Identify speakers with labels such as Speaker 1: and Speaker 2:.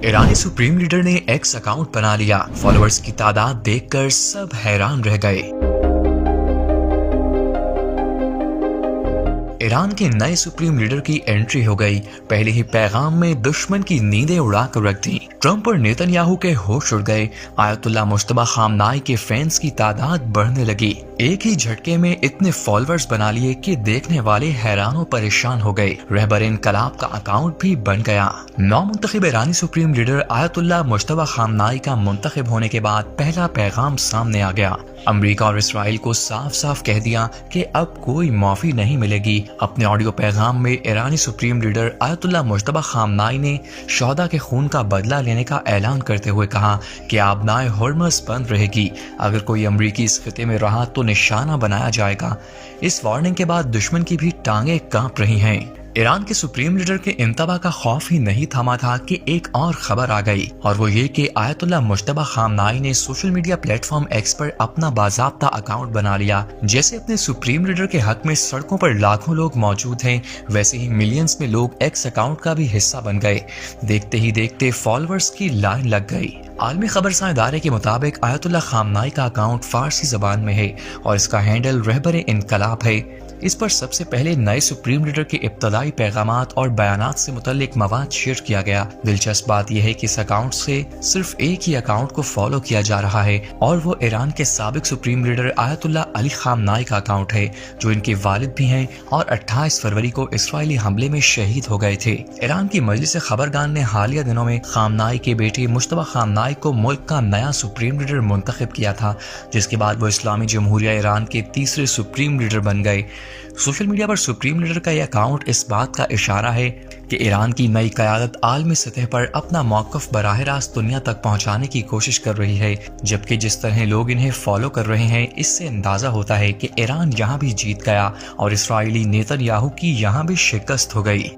Speaker 1: ईरानी supreme leader ने x account बना लिया। फॉलोअर्स की तादाद देखकर सब हैरान रह गए। ईरान के नए सुप्रीम लीडर की एंट्री हो गई। पहले ही पैगाम में दुश्मन की नींदें उड़ा कर रख दी। ट्रंप और नेतन्याहू के होश उड़ गए। आयतुल्ला मुज्तबा खामनाई के फैंस की तादाद बढ़ने लगी। एक ही झटके में इतने फॉलोअर्स बना लिए कि देखने वाले हैरान और परेशान हो गए। रहबर इनकलाब का अकाउंट भी बन गया। नौमुंतखब ईरानी supreme leader Ayatollah Mujtaba Khamenei का मुंतखब होने के बाद पहला पैगाम सामने आ गया। अमेरिका और इसराइल को साफ साफ कह दिया कि अब कोई माफी नहीं मिलेगी। अपने ऑडियो पैगाम में ईरानी supreme leader Ayatollah Mujtaba Khamenei ने शोहदा के खून का बदला लेने का ऐलान करते हुए कहा कि आबनाए हुर्मुज़ बंद रहेगी। अगर कोई अमरीकी इस खिते में रहा तो निशाना बनाया जाएगा। इस वार्निंग के बाद दुश्मन की भी टांगें कांप रही हैं। ईरान के सुप्रीम लीडर के इंतबा का खौफ ही नहीं थमा था कि एक और खबर आ गई, और वो ये कि आयतुल्ला मुज्तबा खामनाई ने सोशल मीडिया प्लेटफॉर्म एक्स पर अपना बाज़ाब्ता अकाउंट बना लिया। जैसे अपने सुप्रीम लीडर के हक में सड़कों पर लाखों लोग मौजूद हैं, वैसे ही मिलियंस में लोग एक्स अकाउंट का भी हिस्सा बन गए। देखते ही देखते फॉलोअर्स की लाइन लग गई। आलमी खबरसां इदारे के मुताबिक आयतुल्ला खामनाई का अकाउंट फारसी जबान में है और इसका हैंडल रहबर इनकलाब है। इस पर सबसे पहले नए सुप्रीम लीडर के इब्तदाई पैगामात और बयानात से मुतल्लिक मवाद शेयर किया गया। दिलचस्प बात यह है कि इस अकाउंट से सिर्फ एक ही अकाउंट को फॉलो किया जा रहा है और वो ईरान के साबिक सुप्रीम लीडर आयतुल्ला अली खामनाई का अकाउंट है, जो इनके वालिद भी हैं और 28 फरवरी को इसराइली हमले में शहीद हो गए थे। ईरान की मजलिस खबरगान ने हालिया दिनों में खामनाई के बेटे मुज्तबा खामनाई को मुल्क का नया सुप्रीम लीडर मुंतखब किया था, जिसके बाद वो इस्लामी जमहूरिया ईरान के तीसरे सुप्रीम लीडर बन गए। सोशल मीडिया पर सुप्रीम लीडर का यह अकाउंट इस बात का इशारा है कि ईरान की नई क़यादत आलमी सतह पर अपना मौक़िफ़ बराह रास्त दुनिया तक पहुंचाने की कोशिश कर रही है, जबकि जिस तरह लोग इन्हें फॉलो कर रहे हैं, इससे अंदाजा होता है कि ईरान यहाँ भी जीत गया और इसराइली नेतन्याहू की यहाँ भी शिकस्त हो गई।